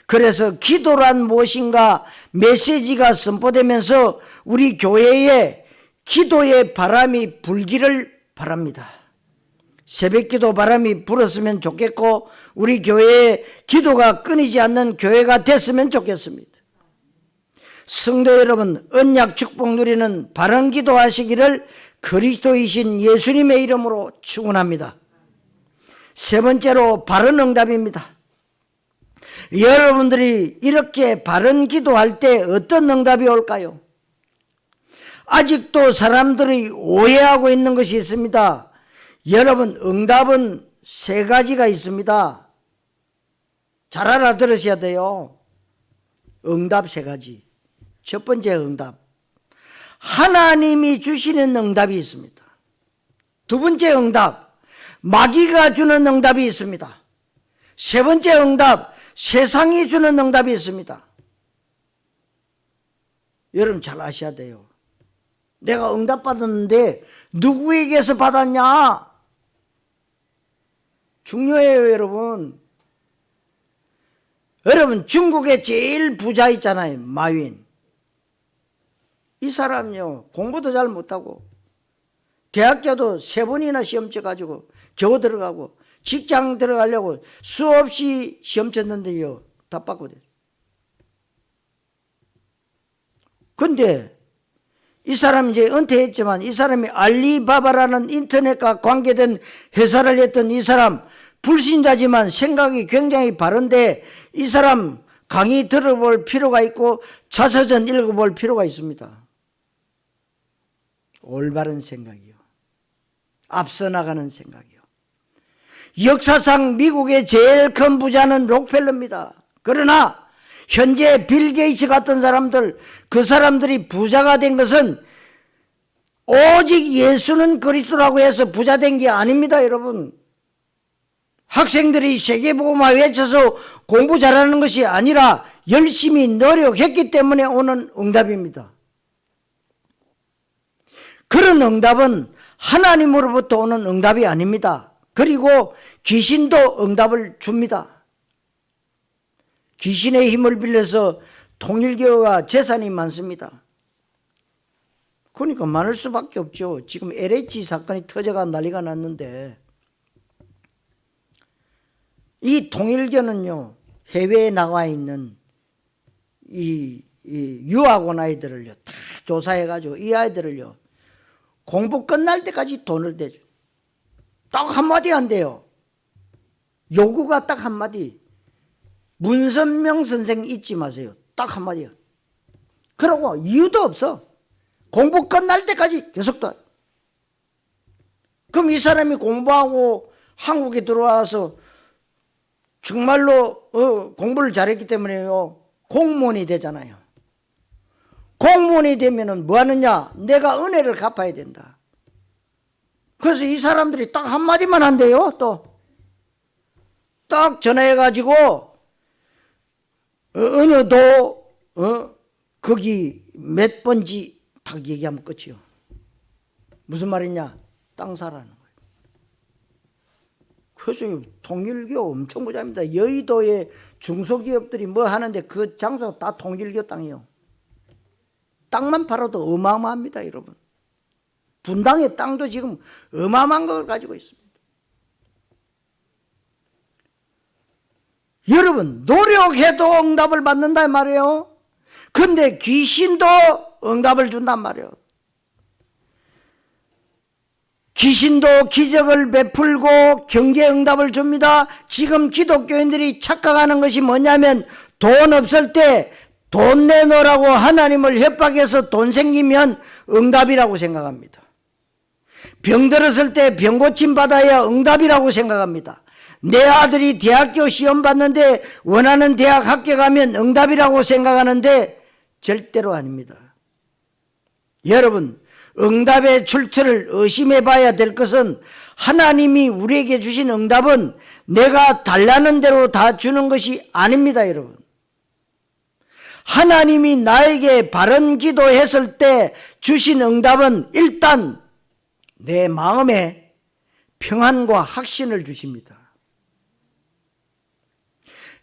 A: 그래서 기도란 무엇인가 메시지가 선포되면서 우리 교회에 기도의 바람이 불기를 바랍니다. 새벽기도 바람이 불었으면 좋겠고 우리 교회에 기도가 끊이지 않는 교회가 됐으면 좋겠습니다. 성도 여러분, 언약 축복 누리는 바른 기도하시기를 그리스도이신 예수님의 이름으로 축원합니다. 세 번째로 바른 응답입니다. 여러분들이 이렇게 바른 기도할 때 어떤 응답이 올까요? 아직도 사람들이 오해하고 있는 것이 있습니다. 여러분, 응답은 세 가지가 있습니다. 잘 알아들으셔야 돼요. 응답 세 가지. 첫 번째 응답, 하나님이 주시는 응답이 있습니다. 두 번째 응답, 마귀가 주는 응답이 있습니다. 세 번째 응답, 세상이 주는 응답이 있습니다. 여러분 잘 아셔야 돼요. 내가 응답 받았는데 누구에게서 받았냐? 중요해요, 여러분. 여러분, 중국에 제일 부자 있잖아요, 마윈. 이 사람요, 공부도 잘 못하고 대학교도 3번이나 시험 쳐가지고 겨우 들어가고 직장 들어가려고 수없이 시험 쳤는데요, 다 빠거든요. 근데 이 사람 이제 은퇴했지만 이 사람이 알리바바라는 인터넷과 관계된 회사를 했던 이 사람 불신자지만 생각이 굉장히 바른데 이 사람 강의 들어볼 필요가 있고 자서전 읽어볼 필요가 있습니다. 올바른 생각이요. 앞서 나가는 생각이요. 역사상 미국의 제일 큰 부자는 록펠러입니다. 그러나 현재 빌 게이츠 같은 사람들, 그 사람들이 부자가 된 것은 오직 예수는 그리스도라고 해서 부자 된 게 아닙니다, 여러분. 학생들이 세계복음화 외쳐서 공부 잘하는 것이 아니라 열심히 노력했기 때문에 오는 응답입니다. 그런 응답은 하나님으로부터 오는 응답이 아닙니다. 그리고 귀신도 응답을 줍니다. 귀신의 힘을 빌려서 통일교가 재산이 많습니다. 그러니까 많을 수밖에 없죠. 지금 LH 사건이 터져가 난리가 났는데, 이 통일교는요, 해외에 나와 있는 이 유학원 아이들을요, 다 조사해가지고 이 아이들을요, 공부 끝날 때까지 돈을 대죠. 딱 한마디 안 돼요. 요구가 딱 한마디. 문선명 선생 잊지 마세요. 딱 한마디요. 그러고 이유도 없어. 공부 끝날 때까지 계속 둬. 그럼 이 사람이 공부하고 한국에 들어와서 정말로 공부를 잘했기 때문에요, 공무원이 되잖아요. 공무원이 되면은 뭐 하느냐? 내가 은혜를 갚아야 된다. 그래서 이 사람들이 딱 한마디만 한대요. 또 딱 전화해가지고 어느 도 거기 몇 번지 딱 얘기하면 끝이요. 무슨 말이냐? 땅 사라는 거예요. 그래서 통일교 엄청 부자입니다. 여의도에 중소기업들이 뭐 하는데 그 장소가 다 통일교 땅이에요. 땅만 팔아도 어마어마합니다, 여러분. 분당의 땅도 지금 어마어마한 걸 가지고 있습니다. 여러분, 노력해도 응답을 받는단 말이에요. 근데 귀신도 응답을 준단 말이에요. 귀신도 기적을 베풀고 경제 응답을 줍니다. 지금 기독교인들이 착각하는 것이 뭐냐면, 돈 없을 때 돈 내놓으라고 하나님을 협박해서 돈 생기면 응답이라고 생각합니다. 병 들었을 때 병 고침 받아야 응답이라고 생각합니다. 내 아들이 대학교 시험 봤는데 원하는 대학 합격하면 응답이라고 생각하는데 절대로 아닙니다. 여러분, 응답의 출처를 의심해 봐야 될 것은, 하나님이 우리에게 주신 응답은 내가 달라는 대로 다 주는 것이 아닙니다, 여러분. 하나님이 나에게 바른 기도했을 때 주신 응답은 일단 내 마음에 평안과 확신을 주십니다.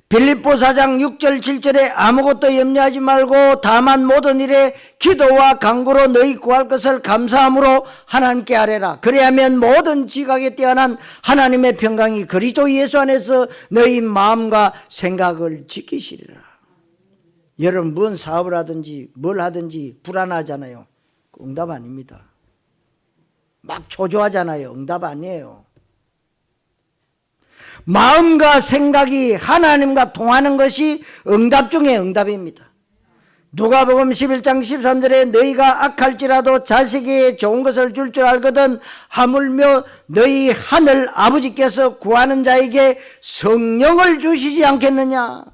A: 빌립보 4장 6절 7절에 아무것도 염려하지 말고 다만 모든 일에 기도와 간구로 너희 구할 것을 감사함으로 하나님께 아뢰라. 그래야면 모든 지각에 뛰어난 하나님의 평강이 그리스도 예수 안에서 너희 마음과 생각을 지키시리라. 여러분, 뭔 사업을 하든지 뭘 하든지 불안하잖아요. 응답 아닙니다. 막 초조하잖아요. 응답 아니에요. 마음과 생각이 하나님과 통하는 것이 응답 중에 응답입니다. 누가복음 11장 13절에 너희가 악할지라도 자식에게 좋은 것을 줄 줄 알거든 하물며 너희 하늘 아버지께서 구하는 자에게 성령을 주시지 않겠느냐.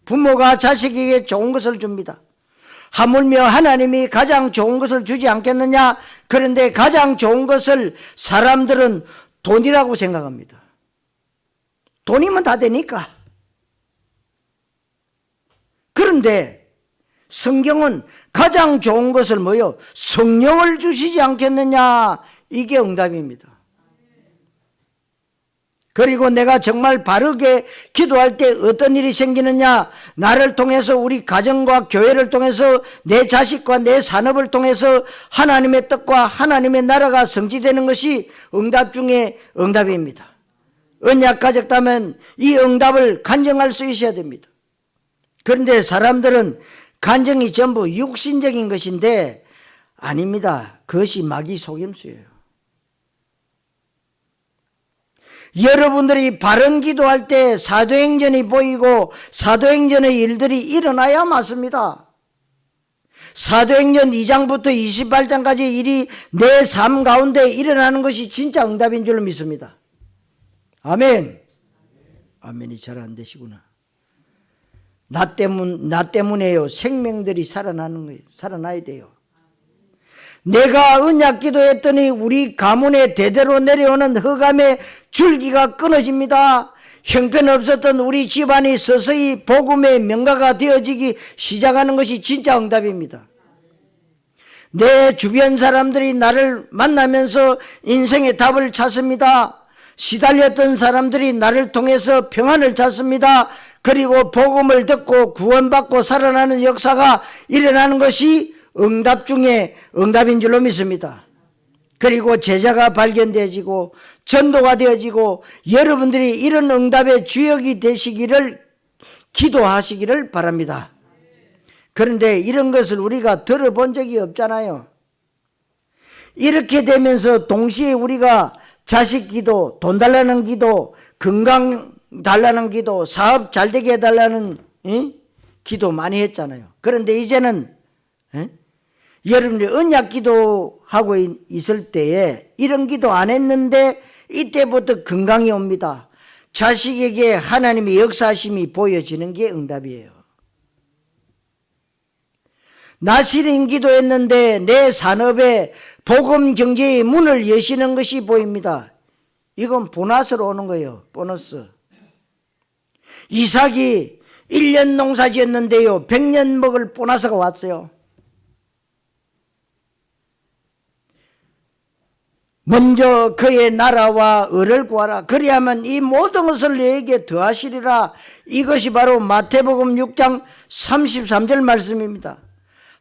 A: 부모가 자식에게 좋은 것을 줍니다. 하물며 하나님이 가장 좋은 것을 주지 않겠느냐. 그런데 가장 좋은 것을 사람들은 돈이라고 생각합니다. 돈이면 다 되니까. 그런데 성경은 가장 좋은 것을 뭐요? 성령을 주시지 않겠느냐. 이게 응답입니다. 그리고 내가 정말 바르게 기도할 때 어떤 일이 생기느냐. 나를 통해서, 우리 가정과 교회를 통해서, 내 자식과 내 산업을 통해서 하나님의 뜻과 하나님의 나라가 성취되는 것이 응답 중에 응답입니다. 언약 가졌다면 이 응답을 간증할 수 있어야 됩니다. 그런데 사람들은 간증이 전부 육신적인 것인데 아닙니다. 그것이 마귀 속임수예요. 여러분들이 바른 기도할 때 사도행전이 보이고 사도행전의 일들이 일어나야 맞습니다. 사도행전 2장부터 28장까지 일이 내 삶 가운데 일어나는 것이 진짜 응답인 줄로 믿습니다. 아멘. 아멘이 잘 안 되시구나. 나 때문에요. 생명들이 살아나는 거예요. 살아나야 돼요. 내가 언약 기도했더니 우리 가문에 대대로 내려오는 흑암의 줄기가 끊어집니다. 형편없었던 우리 집안이 서서히 복음의 명가가 되어지기 시작하는 것이 진짜 응답입니다. 내 주변 사람들이 나를 만나면서 인생의 답을 찾습니다. 시달렸던 사람들이 나를 통해서 평안을 찾습니다. 그리고 복음을 듣고 구원받고 살아나는 역사가 일어나는 것이 응답 중에 응답인 줄로 믿습니다. 그리고 제자가 발견되어지고 전도가 되어지고 여러분들이 이런 응답의 주역이 되시기를 기도하시기를 바랍니다. 그런데 이런 것을 우리가 들어본 적이 없잖아요. 이렇게 되면서 동시에 우리가 자식 기도, 돈 달라는 기도, 건강 달라는 기도, 사업 잘 되게 해달라는 기도 많이 했잖아요. 그런데 이제는 여러분들이 언약 기도하고 있을 때에 이런 기도 안 했는데 이때부터 건강이 옵니다. 자식에게 하나님의 역사하심이 보여지는 게 응답이에요. 나시린 기도했는데 내 산업에 복음 경제의 문을 여시는 것이 보입니다. 이건 보너스로 오는 거예요. 보너스. 이삭이 1년 농사 지었는데요 100년 먹을 보너스가 왔어요. 먼저 그의 나라와 의를 구하라. 그리하면 이 모든 것을 너에게 더하시리라. 이것이 바로 마태복음 6장 33절 말씀입니다.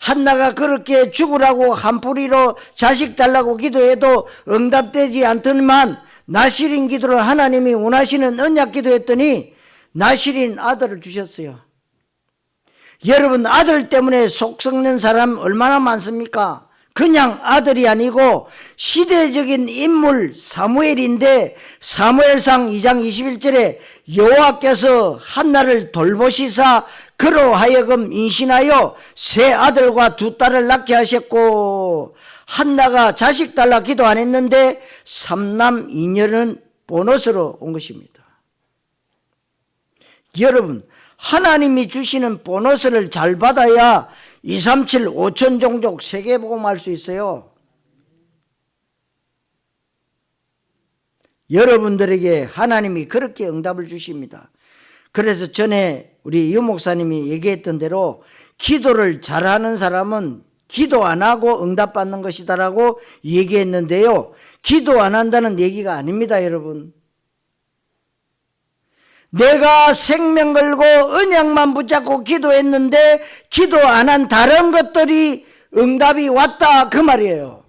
A: 한나가 그렇게 죽으라고 한풀이로 자식 달라고 기도해도 응답되지 않더니만 나실인 기도를 하나님이 원하시는 언약 기도했더니 나실인 아들을 주셨어요. 여러분, 아들 때문에 속 썩는 사람 얼마나 많습니까? 그냥 아들이 아니고 시대적인 인물 사무엘인데, 사무엘상 2장 21절에 여호와께서 한나를 돌보시사 그로 하여금 임신하여 세 아들과 두 딸을 낳게 하셨고, 한나가 자식 달라 기도 안 했는데 3남 2녀는 보너스로 온 것입니다. 여러분, 하나님이 주시는 보너스를 잘 받아야 237 5천 종족 세계복음할 수 있어요. 여러분들에게 하나님이 그렇게 응답을 주십니다. 그래서 전에 우리 유 목사님이 얘기했던 대로 기도를 잘하는 사람은 기도 안 하고 응답받는 것이다라고 얘기했는데요, 기도 안 한다는 얘기가 아닙니다. 여러분, 내가 생명 걸고 언약만 붙잡고 기도했는데 기도 안 한 다른 것들이 응답이 왔다, 그 말이에요.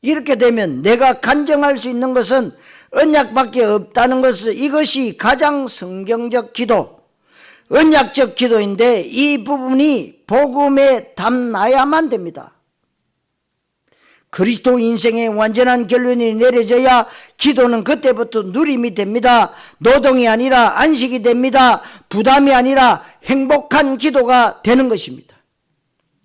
A: 이렇게 되면 내가 간증할 수 있는 것은 언약밖에 없다는 것을, 이것이 가장 성경적 기도, 언약적 기도인데 이 부분이 복음에 담나야만 됩니다. 그리스도 인생의 완전한 결론이 내려져야 기도는 그때부터 누림이 됩니다. 노동이 아니라 안식이 됩니다. 부담이 아니라 행복한 기도가 되는 것입니다.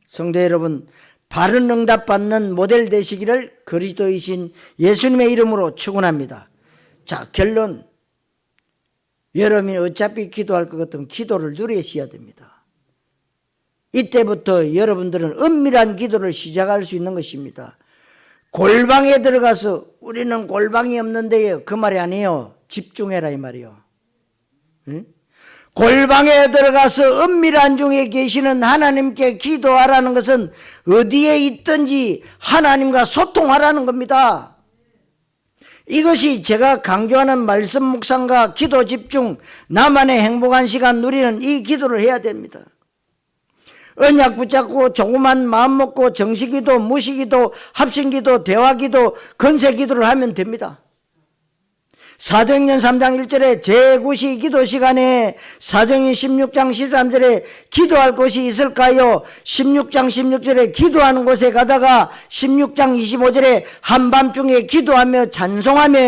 A: 성도 여러분, 바른 응답 받는 모델 되시기를 그리스도이신 예수님의 이름으로 축원합니다. 자, 결론. 여러분이 어차피 기도할 것 같으면 기도를 누리셔야 됩니다. 이때부터 여러분들은 은밀한 기도를 시작할 수 있는 것입니다. 골방에 들어가서 우리는 골방이 없는데요, 그 말이 아니에요. 집중해라 이 말이요. 응? 골방에 들어가서 은밀한 중에 계시는 하나님께 기도하라는 것은 어디에 있든지 하나님과 소통하라는 겁니다. 이것이 제가 강조하는 말씀 묵상과 기도 집중, 나만의 행복한 시간 누리는 이 기도를 해야 됩니다. 언약 붙잡고 조그만 마음 먹고 정식기도, 무식기도, 합심기도, 대화기도, 건세기도를 하면 됩니다. 사도행전 3장 1절에 제9시 기도 시간에 사도행전 16장 13절에 기도할 곳이 있을까요? 16장 16절에 기도하는 곳에 가다가 16장 25절에 한밤중에 기도하며 찬송하며,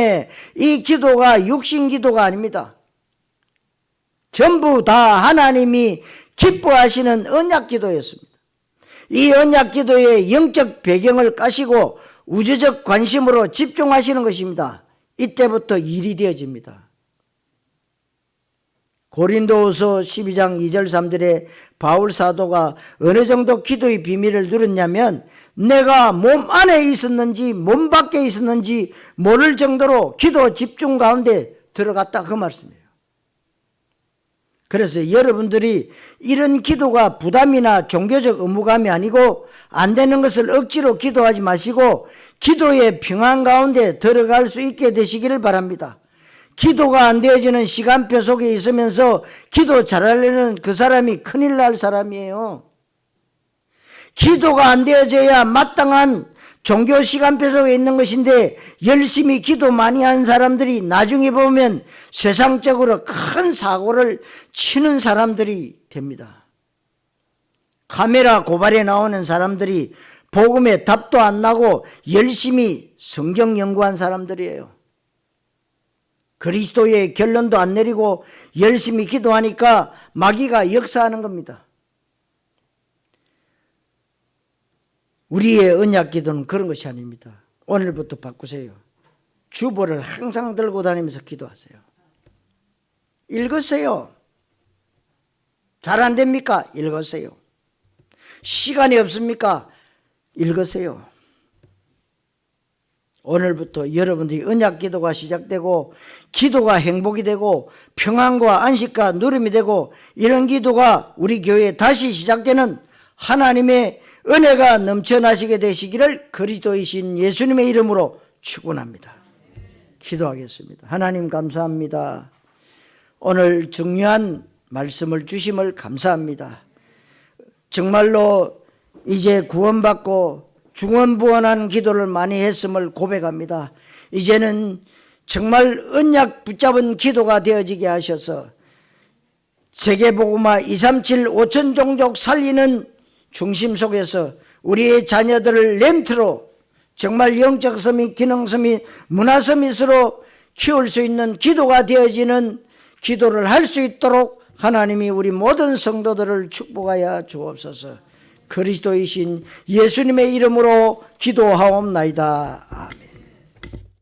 A: 이 기도가 육신 기도가 아닙니다. 전부 다 하나님이 기뻐하시는 언약 기도였습니다. 이 언약 기도의 영적 배경을 까시고 우주적 관심으로 집중하시는 것입니다. 이때부터 일이 되어집니다. 고린도후서 12장 2절 3절에 바울 사도가 어느 정도 기도의 비밀을 누렸냐면, 내가 몸 안에 있었는지 몸 밖에 있었는지 모를 정도로 기도 집중 가운데 들어갔다, 그 말씀이에요. 그래서 여러분들이 이런 기도가 부담이나 종교적 의무감이 아니고 안 되는 것을 억지로 기도하지 마시고 기도의 평안 가운데 들어갈 수 있게 되시기를 바랍니다. 기도가 안 되어지는 시간표 속에 있으면서 기도 잘하려는 그 사람이 큰일 날 사람이에요. 기도가 안 되어져야 마땅한 종교 시간표 속에 있는 것인데, 열심히 기도 많이 한 사람들이 나중에 보면 세상적으로 큰 사고를 치는 사람들이 됩니다. 카메라 고발에 나오는 사람들이 복음에 답도 안 나고 열심히 성경 연구한 사람들이에요. 그리스도의 결론도 안 내리고 열심히 기도하니까 마귀가 역사하는 겁니다. 우리의 언약 기도는 그런 것이 아닙니다. 오늘부터 바꾸세요. 주보를 항상 들고 다니면서 기도하세요. 읽으세요. 잘 안 됩니까? 읽으세요. 시간이 없습니까? 읽으세요. 오늘부터 여러분들이 언약 기도가 시작되고 기도가 행복이 되고 평안과 안식과 누림이 되고 이런 기도가 우리 교회에 다시 시작되는 하나님의 은혜가 넘쳐나시게 되시기를 그리스도이신 예수님의 이름으로 축원합니다. 기도하겠습니다. 하나님 감사합니다. 오늘 중요한 말씀을 주심을 감사합니다. 정말로 이제 구원받고 중원부원한 기도를 많이 했음을 고백합니다. 이제는 정말 언약 붙잡은 기도가 되어지게 하셔서 세계복음화 237 5천 종족 살리는 중심 속에서 우리의 자녀들을 렘트로 정말 영적 서밋, 기능 서밋, 문화 서밋으로 키울 수 있는 기도가 되어지는 기도를 할 수 있도록 하나님이 우리 모든 성도들을 축복하여 주옵소서. 그리스도이신 예수님의 이름으로 기도하옵나이다. 아멘.